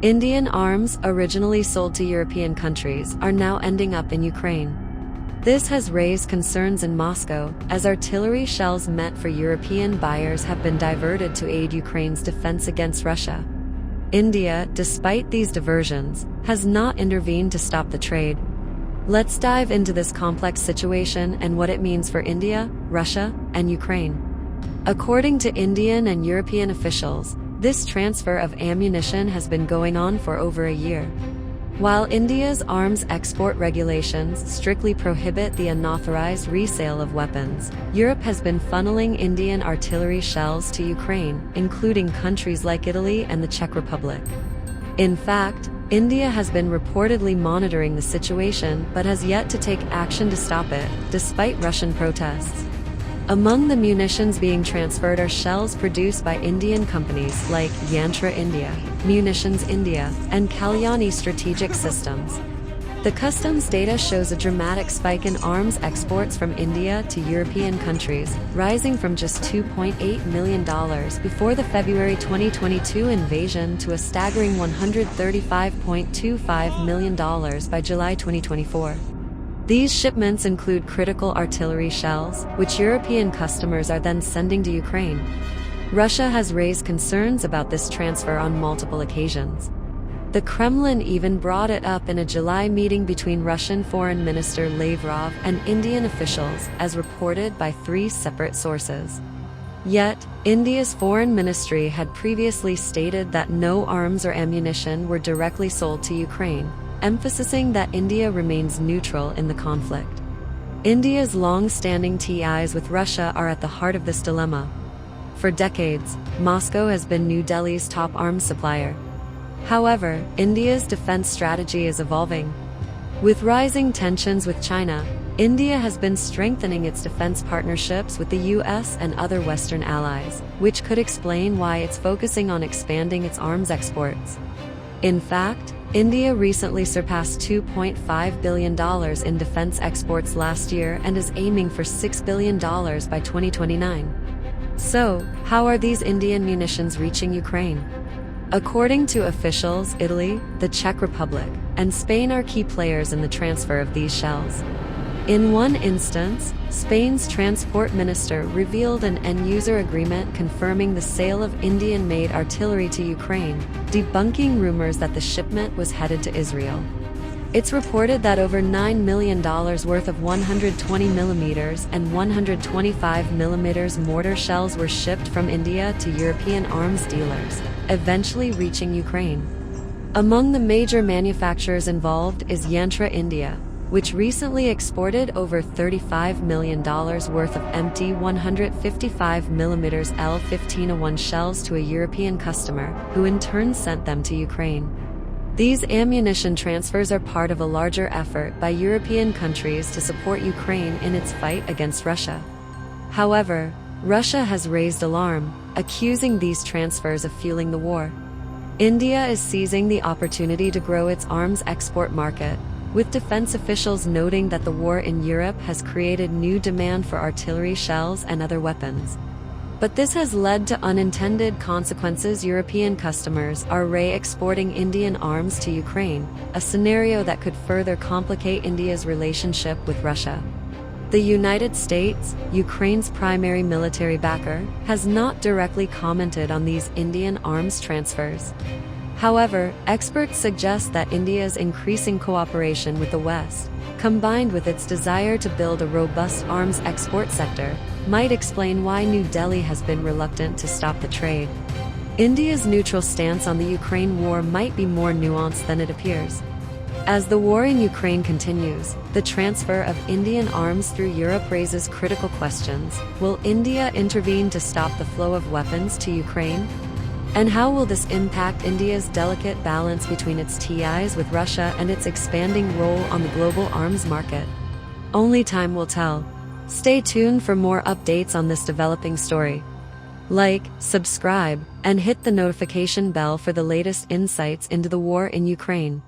Indian arms, originally sold to European countries, are now ending up in Ukraine. This has raised concerns in Moscow, as artillery shells meant for European buyers have been diverted to aid Ukraine's defense against Russia. India, despite these diversions, has not intervened to stop the trade. Let's dive into this complex situation and what it means for India, Russia, and Ukraine. According to Indian and European officials, this transfer of ammunition has been going on for over a year. While India's arms export regulations strictly prohibit the unauthorized resale of weapons, Europe has been funneling Indian artillery shells to Ukraine, including countries like Italy and the Czech Republic. In fact, India has been reportedly monitoring the situation but has yet to take action to stop it, despite Russian protests. Among the munitions being transferred are shells produced by Indian companies like Yantra India, Munitions India, and Kalyani Strategic Systems. The customs data shows a dramatic spike in arms exports from India to European countries, rising from just $2.8 million before the February 2022 invasion to a staggering $135.25 million by July 2024. These shipments include critical artillery shells, which European customers are then sending to Ukraine. Russia has raised concerns about this transfer on multiple occasions. The Kremlin even brought it up in a July meeting between Russian Foreign Minister Lavrov and Indian officials, as reported by 3 separate sources. Yet, India's foreign ministry had previously stated that no arms or ammunition were directly sold to Ukraine, emphasizing that India remains neutral in the conflict. India's long-standing ties with Russia are at the heart of this dilemma. For decades, Moscow has been New Delhi's top arms supplier. However, India's defense strategy is evolving. With rising tensions with China, India has been strengthening its defense partnerships with the US and other Western allies, which could explain why it's focusing on expanding its arms exports. In fact, India recently surpassed $2.5 billion in defense exports last year and is aiming for $6 billion by 2029. So, how are these Indian munitions reaching Ukraine? According to officials, Italy, the Czech Republic, and Spain are key players in the transfer of these shells. In one instance, Spain's transport minister revealed an end-user agreement confirming the sale of Indian-made artillery to Ukraine, debunking rumors that the shipment was headed to Israel. It's reported that over $9 million worth of 120mm and 125mm mortar shells were shipped from India to European arms dealers, eventually reaching Ukraine. Among the major manufacturers involved is Yantra India, which recently exported over $35 million worth of empty 155mm L1501 shells to a European customer, who in turn sent them to Ukraine. These ammunition transfers are part of a larger effort by European countries to support Ukraine in its fight against Russia. However, Russia has raised alarm, accusing these transfers of fueling the war. India is seizing the opportunity to grow its arms export market, with defense officials noting that the war in Europe has created new demand for artillery shells and other weapons. But this has led to unintended consequences. European customers are re-exporting Indian arms to Ukraine, a scenario that could further complicate India's relationship with Russia. The United States, Ukraine's primary military backer, has not directly commented on these Indian arms transfers. However, experts suggest that India's increasing cooperation with the West, combined with its desire to build a robust arms export sector, might explain why New Delhi has been reluctant to stop the trade. India's neutral stance on the Ukraine war might be more nuanced than it appears. As the war in Ukraine continues, the transfer of Indian arms through Europe raises critical questions. Will India intervene to stop the flow of weapons to Ukraine? And how will this impact India's delicate balance between its ties with Russia and its expanding role on the global arms market? Only time will tell. Stay tuned for more updates on this developing story. Like, subscribe, and hit the notification bell for the latest insights into the war in Ukraine.